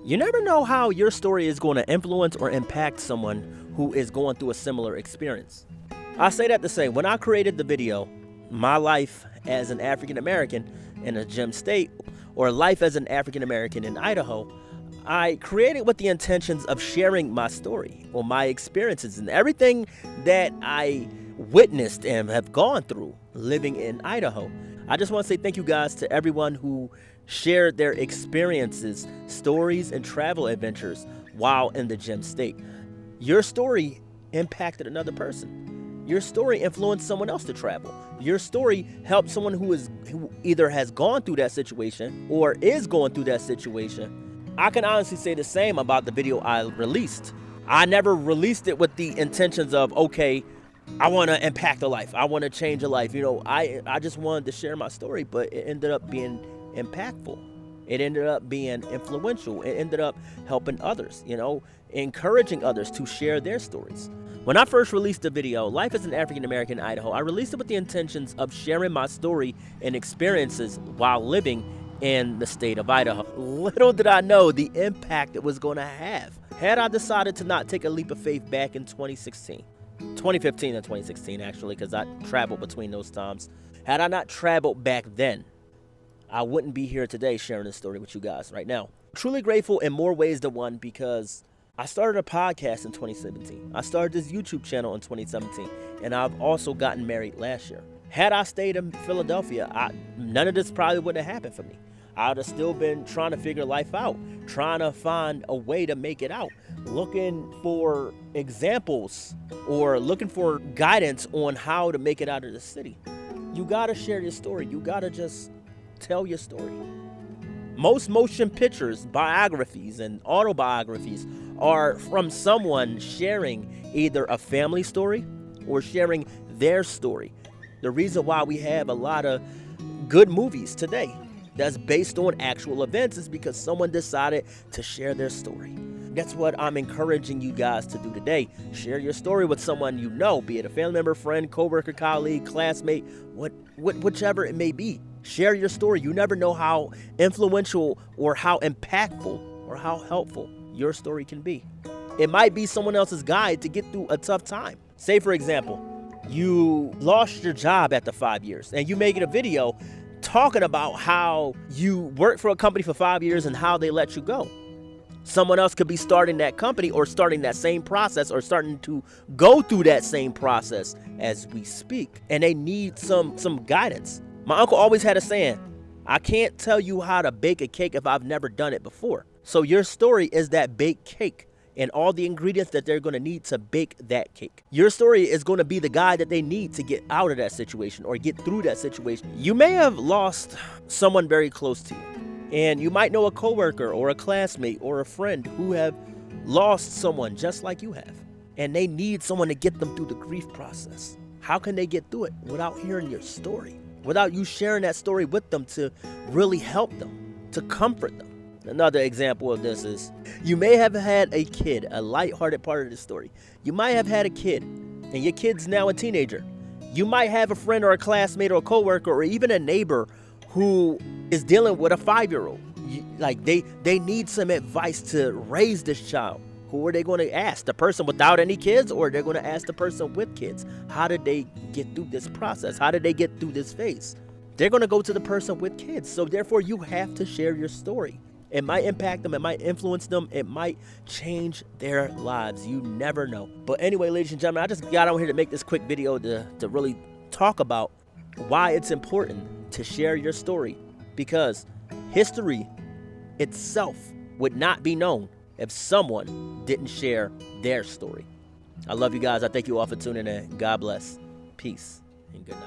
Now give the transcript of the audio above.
You never know how your story is going to influence or impact someone who is going through a similar experience. I say that to say, when I created the video, My Life as an African American in a Gem State, or Life as an African American in Idaho, I created with the intentions of sharing my story or my experiences and everything that I witnessed and have gone through living in Idaho. I just want to say thank you guys to everyone who shared their experiences, stories, and travel adventures while in the Gem State. Your story impacted another person. Your story influenced someone else to travel. Your story helped someone who either has gone through that situation or is going through that situation. I can honestly say the same about the video I released. I never released it with the intentions of, okay, I want to impact a life. I want to change a life. I just wanted to share my story, but it ended up being impactful. It ended up being influential. It ended up helping others, encouraging others to share their stories. When I first released the video, Life as an African American in Idaho, I released it with the intentions of sharing my story and experiences while living in the state of Idaho. Little did I know the impact it was going to have had I decided to not take a leap of faith back in 2015 and 2016 actually, because I traveled between those times. Had I not traveled back then, I wouldn't be here today sharing this story with you guys right now. Truly grateful in more ways than one, because I started a podcast in 2017. I started this YouTube channel in 2017, and I've also gotten married last year. Had I stayed in Philadelphia, none of this probably wouldn't have happened for me. I would have still been trying to figure life out, trying to find a way to make it out, looking for examples or looking for guidance on how to make it out of the city. You gotta share your story. You gotta just tell your story. Most motion pictures, biographies, and autobiographies are from someone sharing either a family story or sharing their story. The reason why we have a lot of good movies today that's based on actual events is because someone decided to share their story. That's what I'm encouraging you guys to do today. Share your story with someone you know, be it a family member, friend, coworker, colleague, classmate, whichever it may be. Share your story. You never know how influential or how impactful or how helpful your story can be. It might be someone else's guide to get through a tough time. Say, for example, you lost your job after 5 years and you make it a video talking about how you worked for a company for 5 years and how they let you go. Someone else could be starting that company or starting that same process or starting to go through that same process as we speak, and they need some guidance. My uncle always had a saying, I can't tell you how to bake a cake if I've never done it before. So your story is that baked cake and all the ingredients that they're going to need to bake that cake. Your story is going to be the guide that they need to get out of that situation or get through that situation. You may have lost someone very close to you, and you might know a coworker or a classmate or a friend who have lost someone just like you have, and they need someone to get them through the grief process. How can they get through it without hearing your story? Without you sharing that story with them to really help them, to comfort them. Another example of this is, you may have had a kid, a lighthearted part of the story. You might have had a kid, and your kid's now a teenager. You might have a friend or a classmate or a coworker or even a neighbor who is dealing with a 5-year-old. They need some advice to raise this child. Who are they going to ask? The person without any kids, or they're going to ask the person with kids? How did they get through this process? How did they get through this phase? They're going to go to the person with kids. So therefore, you have to share your story. It might impact them. It might influence them. It might change their lives. You never know. But anyway, ladies and gentlemen, I just got on here to make this quick video to really talk about why it's important to share your story, because history itself would not be known if someone didn't share their story. I love you guys. I thank you all for tuning in. God bless. Peace and good night.